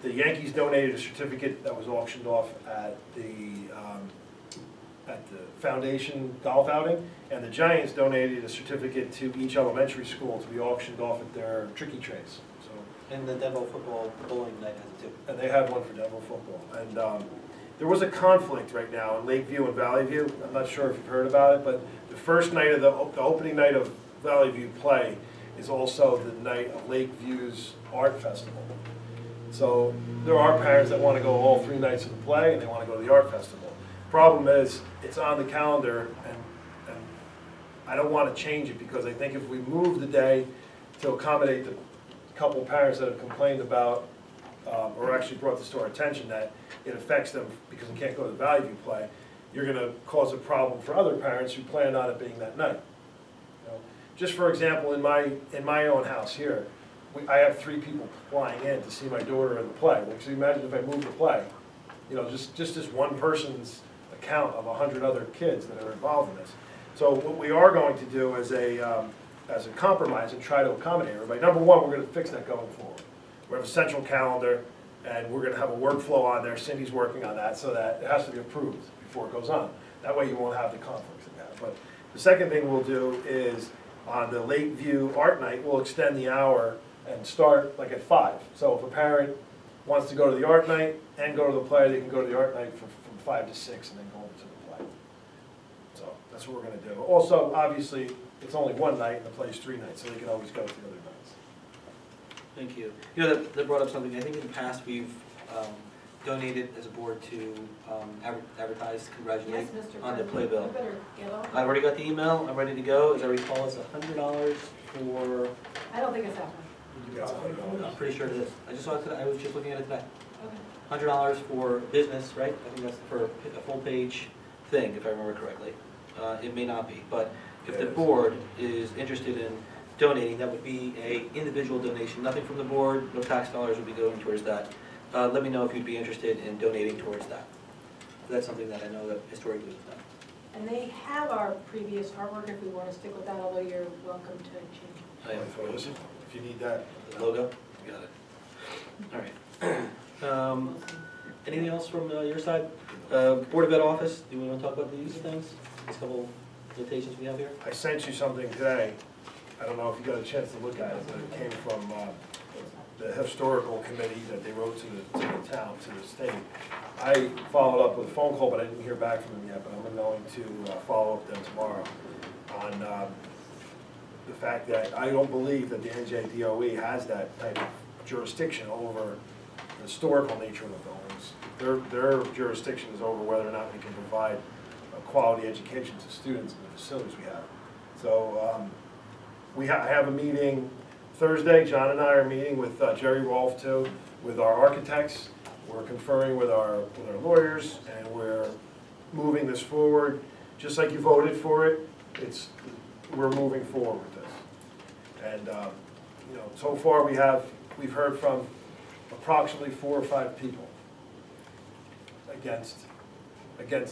the Yankees donated a certificate that was auctioned off at the foundation golf outing, and the Giants donated a certificate to each elementary school to be auctioned off at their tricky trays. So, And the Denville football bowling night has it too. and they had one for Denville football. And there was a conflict right now in Lakeview and Valley View. I'm not sure if you've heard about it, but the first night of the opening night of Valley View play is also the night of Lakeview's art festival. So there are parents that want to go all 3 nights of the play and they want to go to the art festival. Problem is, it's on the calendar and I don't want to change it because I think if we move the day to accommodate the couple parents that have complained about or actually brought this to our attention that it affects them because they can't go to the Valley View play, you're going to cause a problem for other parents who planned on it being that night. Just for example, in my own house here, I have 3 people flying in to see my daughter in the play. Like, so imagine if I move the play, just as one person's account of 100 other kids that are involved in this. So what we are going to do as a compromise and try to accommodate everybody. Number one, we're going to fix that going forward. We have a central calendar, and we're going to have a workflow on there. Cindy's working on that, so that it has to be approved before it goes on. That way you won't have the conflicts in that. But the second thing we'll do is on the Lakeview Art Night, we'll extend the hour and start like at 5. So if a parent wants to go to the art night and go to the play, they can go to the art night from 5 to 6 and then go to the play. So that's what we're going to do. Also, obviously, it's only one night and the play's 3 nights, so they can always go to the other nights. Thank you. That brought up something. I think in the past we've donated as a board to advertise, congratulate Yes, Mr. on the President, playbill. you better get on. I've already got the email. I'm ready to go. As I recall, it's $100 for. I don't think it's that much. I'm pretty sure it is. I just saw it today. I was just looking at it today. Okay. $100 for business, right? I think that's for a full page thing, if I remember correctly. It may not be, but if the board is interested in donating, that would be an individual donation. Nothing from the board, no tax dollars would be going towards that. Let me know if you'd be interested in donating towards that. So that's something that I know that historically was done. And they have our previous artwork if we want to stick with that, although you're welcome to change. I am. If you need that. The logo, you got it. All right. Anything else from your side? Board of Ed office, do we want to talk about these things? These couple notations we have here? I sent you something today. I don't know if you got a chance to look at it, but it came from the historical committee that they wrote to the town, to the state. I followed up with a phone call, but I didn't hear back from them yet, but I'm going to follow up with them tomorrow on the fact that I don't believe that the NJDOE has that type of jurisdiction over the historical nature of the buildings. Their jurisdiction is over whether or not we can provide a quality education to students in the facilities we have. So I have a meeting Thursday. John and I are meeting with Jerry Rolfe too, with our architects. We're conferring with our lawyers, and we're moving this forward. Just like you voted for it, we're moving forward with this. And so far we've heard from approximately 4 or 5 people against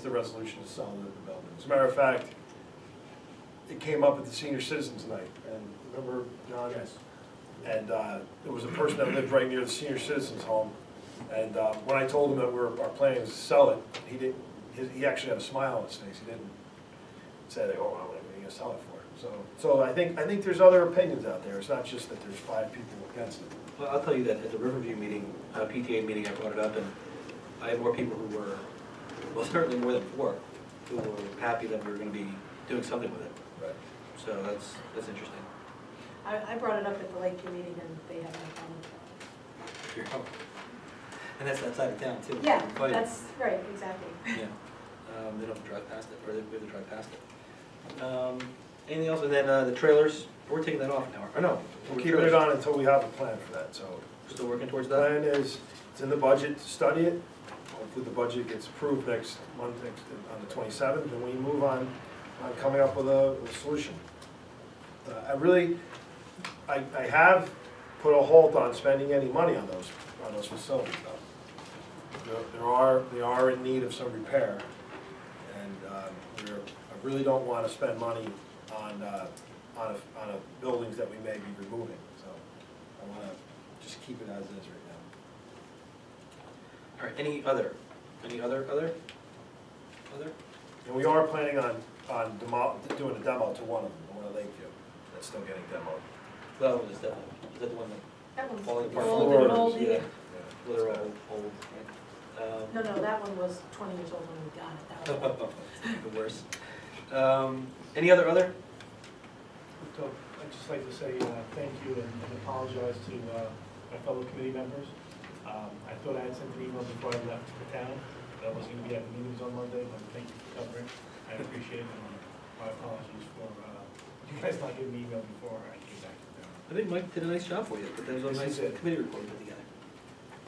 the resolution to sell the building. As a matter of fact, it came up at the senior citizens night, and remember, John? Yes. And there was a person that lived right near the senior citizens home, and when I told him that our plan is to sell it, he actually had a smile on his face. He didn't say, "Oh, well, what are you going to sell it for?" So I think there's other opinions out there. It's not just that there's 5 people against it. Well, I'll tell you that at the Riverview meeting, PTA meeting, I brought it up, and I had more people who were, well, certainly more than 4, who were happy that we were going to be doing something with it. Right. So that's interesting. I brought it up at the Lakeview meeting and they have no comment. And that's that side of town too. Yeah, Oh, that's right, exactly. Yeah. They don't have to drive past it, or they have to drive past it. Anything else? And then the trailers, we're taking that off now, or no? We're keeping it on until we have a plan for that, so. We're still working towards The that? plan is, it's in the budget to study it. Hopefully the budget gets approved next month, on the 27th, and we move on coming up with a solution. I have put a halt on spending any money on those facilities though. They are in need of some repair, and I really don't want to spend money on buildings that we may be removing, so I want to just keep it as is right now. All right, any other? And we are planning on doing a demo to one of them, the one at Lakeview, that's still getting demoed. Well, is that the one That one's falling apart? old and moldy. Yeah. Well, they're all old, right? No, that one was 20 years old when we got it. That one. The worst. Any other? So I'd just like to say thank you and apologize to my fellow committee members. I thought I had sent an email before I left the town that I was going to be at the meetings on Monday, but thank you for covering. I appreciate it, and my apologies for you guys not giving me email before I came back to town. I think Mike did a nice job for you, but there was a Yes, he nice did. committee report put together.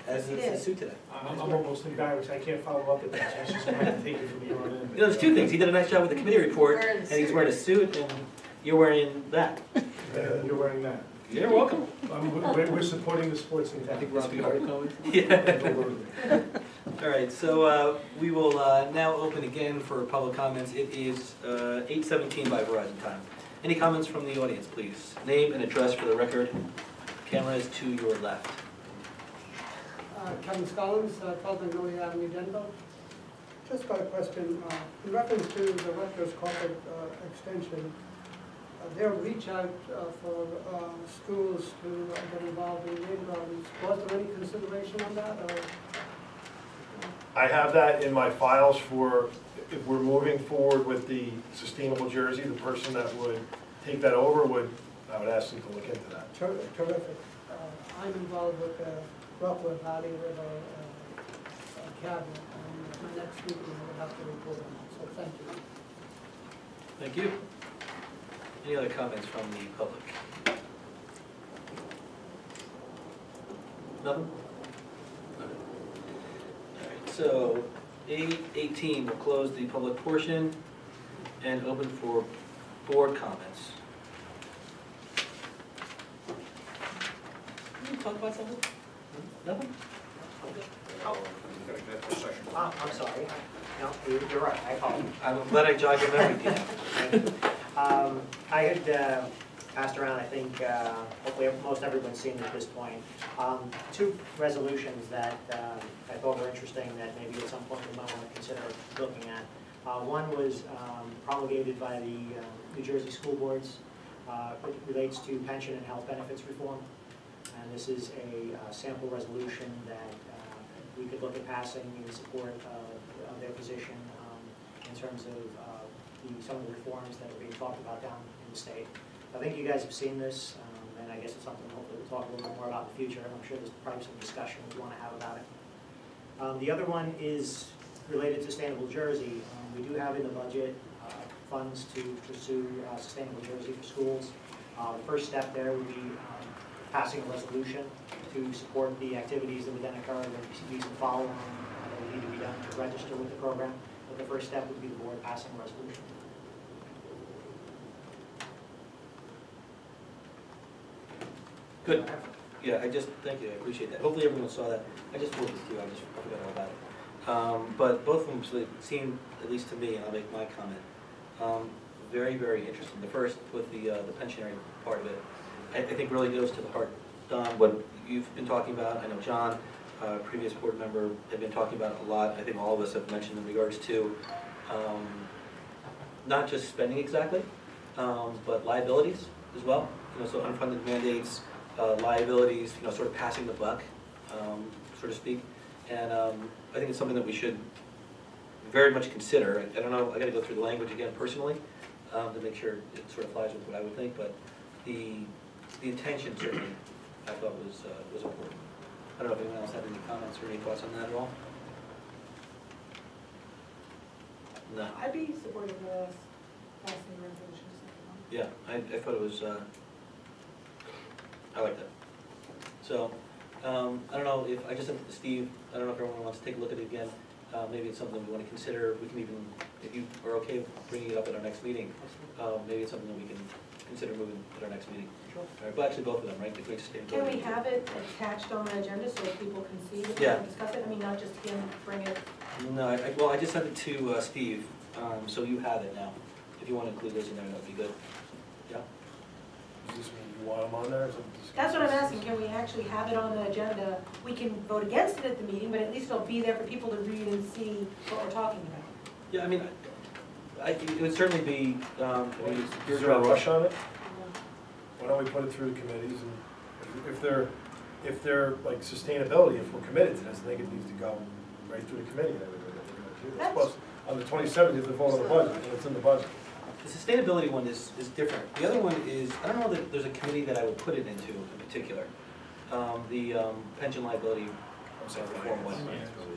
As He is did. his suit today. I'm almost embarrassed. I can't follow up with that, so I just wanted to take it from here on in. You know, there's 2 things. He did a nice job with the committee report, Wearing a and he's suit. wearing a suit, and you're wearing that. You're wearing that. You're welcome. We're supporting the sports in I town. think Rob Hart. Yeah. All right, so we will now open again for public comments. It is 8:17 by Verizon time. Any comments from the audience, please? Name and address for the record. Camera is to your left. Kevin Scollins, 12 Magnolia Avenue, Denville. Just got a question. In reference to the Rutgers corporate extension, their reach out for schools to get involved in rain gardens. Was there any consideration on that? Or? I have that in my files for, if we're moving forward with the sustainable jersey, the person that would take that over I would ask them to look into that. Terrific. I'm involved with the Rockwood Valley River cabinet, and my next meeting will have to report on that, so thank you. Thank you. Any other comments from the public? Nothing? All right, so 8:18, we'll close the public portion and open for board comments. Can you talk about something? Nothing? I'm sorry. No, you're right, I apologize. I'm glad I jogged your memory, Tina. I had passed around, I think, hopefully most everyone's seen at this point, 2 resolutions that I thought were interesting that maybe at some point we might want to consider looking at. One was promulgated by the New Jersey school boards. It relates to pension and health benefits reform. And this is a sample resolution that we could look at passing in support of their position in terms of some of the reforms that are being talked about down in the state. I think you guys have seen this, and I guess it's something hopefully we'll talk a little bit more about in the future, and I'm sure there's probably some discussion we want to have about it. The other one is related to Sustainable Jersey. We do have in the budget funds to pursue Sustainable Jersey for schools. The first step there would be passing a resolution to support the activities that would then occur. There would be some follow-on that would need to be done to register with the program. But the first step would be the board passing a resolution. Good. Yeah, thank you, I appreciate that. Hopefully everyone saw that. I just forwarded it to you, I forgot all about it. But both of them seem, at least to me, and I'll make my comment, very, very interesting. The first with the pensionary part of it, I think really goes to the heart. Don, what you've been talking about, I know John, previous board member, have been talking about a lot. I think all of us have mentioned in regards to not just spending exactly, but liabilities as well. So unfunded mandates, liabilities, sort of passing the buck, so to speak. And I think it's something that we should very much consider. I don't know, I gotta go through the language again personally to make sure it sort of flies with what I would think, but the intention certainly I thought was important. I don't know if anyone else had any comments or any thoughts on that at all? No. I'd be supportive of passing the resolution. Yeah, I thought it was, I like that. So, I don't know if, I just sent it to Steve, I don't know if everyone wants to take a look at it again. Maybe it's something we want to consider. We can even, if you are okay bringing it up at our next meeting, maybe it's something that we can consider moving at our next meeting. Sure. Well, actually, both of them, right? The Great Sustainability. Can we have it attached on the agenda so that people can see it Yeah. and discuss it? I mean, not just him bring it. No, well, I just sent it to Steve, so you have it now. If you want to include those in there, that'd be good. Yeah? Does this mean you want them on there? Or something? That's what I'm asking, can we actually have it on the agenda? We can vote against it at the meeting, but at least it'll be there for people to read and see what we're talking about. Yeah, I mean, it would certainly be, Is there a rush on it? Why don't we put it through the committees, and if they're like sustainability, if we're committed to this, I think it needs to go right through the committee and everything that they're gonna do this. Plus, on the 27th, you have to vote on the budget, and it's in the budget. the sustainability one is different. The other one is, I don't know that there's a committee that I would put it into in particular. The pension liability reform one.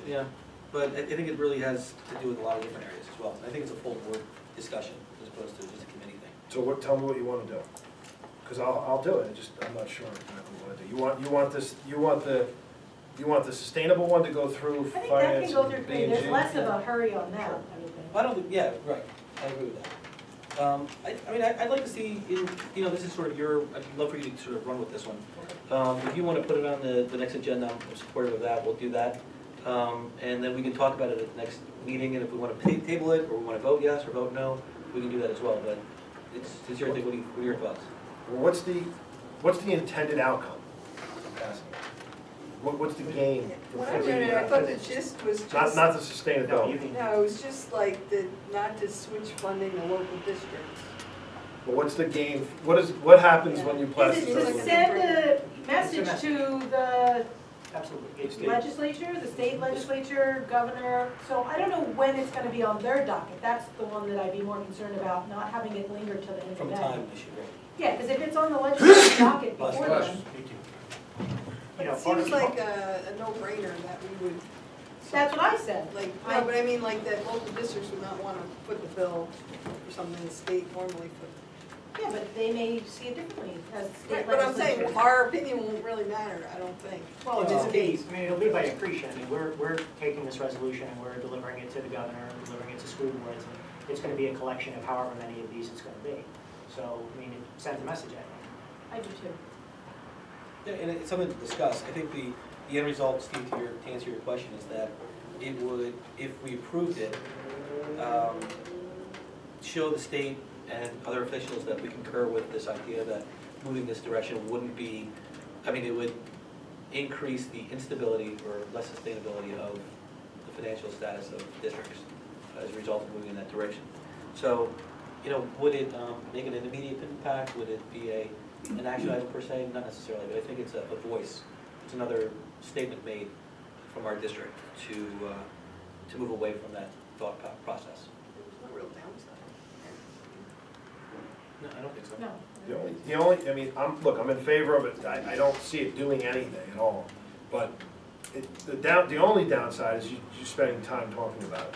Yeah, but I think it really has to do with a lot of different areas as well. I think it's a full board discussion as opposed to just a committee thing. So tell me what you want to do, because I'll do it, I'm not sure exactly what to do. You want the sustainable one to go through I think that finance can go and through, B and there's G? less of a hurry on that, I would think. I don't think, yeah, right, I agree with that. I mean, I'd like to see, this is sort of I'd love for you to sort of run with this one. If you want to put it on the next agenda, I'm supportive of that, we'll do that. And then we can talk about it at the next meeting, and if we want to table it, or we want to vote yes or vote no, we can do that as well, but it's your thing, what are your thoughts? Well, what's the intended outcome of passing it? What's the gain? When I read it, I thought the gist was just. Not the sustainability. No, it was just like not to switch funding to local districts. But what's the gain, what happens when you pass Is this it to resolution? send a message to the Absolutely. legislature, the state legislature, governor? So I don't know when it's gonna be on their docket. That's the one that I'd be more concerned about, not having it linger till the end of the From day. a time issue, right? Yeah, because if it's on the legislative docket Bless before you. then, You know, It part seems of- like a no-brainer that we would, that's what I said. like, no, but I mean like that local districts would not want to foot the bill for something the state normally foot. Yeah, but they may see it differently as state Right, but I'm saying, legislature. our opinion won't really matter, I don't think. Well, in it'll this be, case. I mean, it'll be by accretion. I mean, we're taking this resolution and we're delivering it to the governor, and delivering it to school boards. And it's gonna be a collection of however many of these it's gonna be. So, I mean, it sends a message, I think. I do too. Yeah, and it's something to discuss. I think the end result, Steve, to answer your question, is that it would, if we approved it, show the state and other officials that we concur with this idea that moving this direction wouldn't be, it would increase the instability or less sustainability of the financial status of districts as a result of moving in that direction. So, would it make an immediate impact? Would it be an action item per se? Not necessarily, but I think it's a voice. It's another statement made from our district to move away from that thought process. There's no real downside. No, I don't think so. No. I'm in favor of it, I don't see it doing anything at all, but the only downside is you spending time talking about it.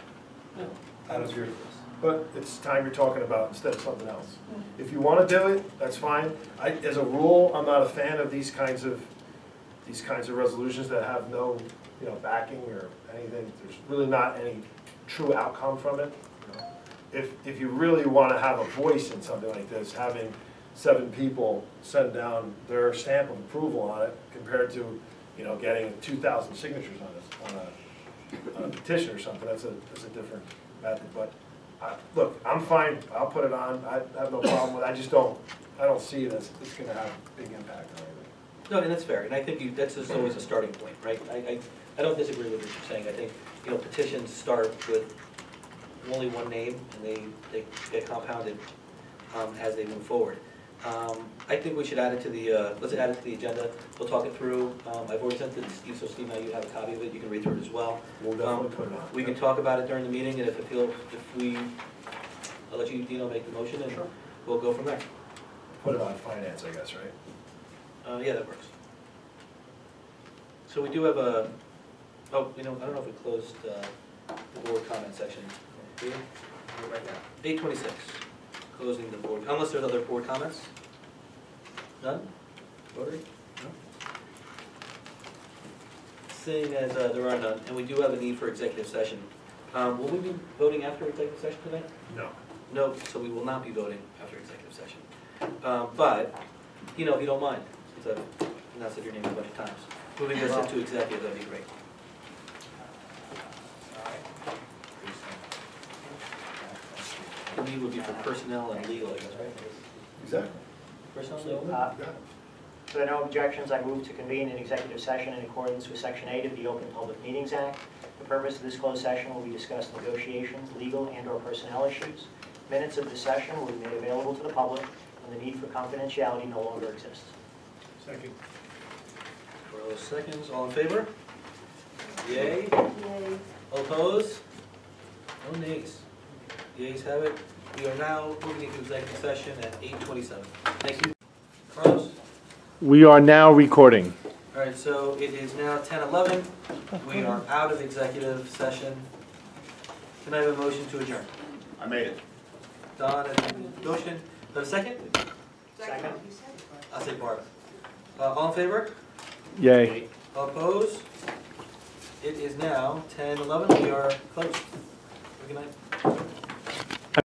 No, I don't agree with this. But it's time you're talking about instead of something else. If you want to do it, that's fine. As a rule, I'm not a fan of these kinds of resolutions that have no, backing or anything. There's really not any true outcome from it. If you really want to have a voice in something like this, having 7 people send down their stamp of approval on it compared to, you know, getting 2,000 signatures on a petition or something. That's a different method, but look, I'm fine, I'll put it on, I have no problem with it, I don't see it as it's gonna have a big impact on anything. No, and that's fair, and I think that's just always a starting point, right? I don't disagree with what you're saying. I think, you know, petitions start with only one name, and they get compounded as they move forward. I think we should add it to the, let's add it to the agenda. We'll talk it through. I've already sent it to Steve, so Steve, now you have a copy of it. You can read through it as well. We'll definitely put it on. We can talk about it during the meeting, and I'll let you, Dino, make the motion, and Sure. We'll go from there. Put it on finance, I guess, right? Yeah, that works. So we do have a, oh, you know, I don't know if we closed the board comment section. Do we? Right now. 8:26, closing the board, unless there's other board comments? None? Rotary? No? Seeing as there are none, and we do have a need for executive session, will we be voting after executive session tonight? No. No, so we will not be voting after executive session. But, you know, if you don't mind, since I've announced your name a bunch of times, moving us into executive, that'd be great. The need would be for personnel and legal, I guess, right? Exactly. Personnel and legal? Got it. If there are no objections, I move to convene an executive session in accordance with Section 8 of the Open Public Meetings Act. The purpose of this closed session will be to discuss negotiations, legal and/or personnel issues. Minutes of the session will be made available to the public, and the need for confidentiality no longer exists. Second. For all those seconds, all in favor? Yay? Yay. All opposed? No nays. The ayes have it. We are now moving into executive session at 8:27. Thank you. Carlos? We are now recording. All right, so it is now 10:11. We are out of executive session. Can I have a motion to adjourn? I made it. Don, and motion. Do I have a second? Second. I'll say Barbara. All in favor? Yay. All opposed? It is now 10:11. We are closed. Good night.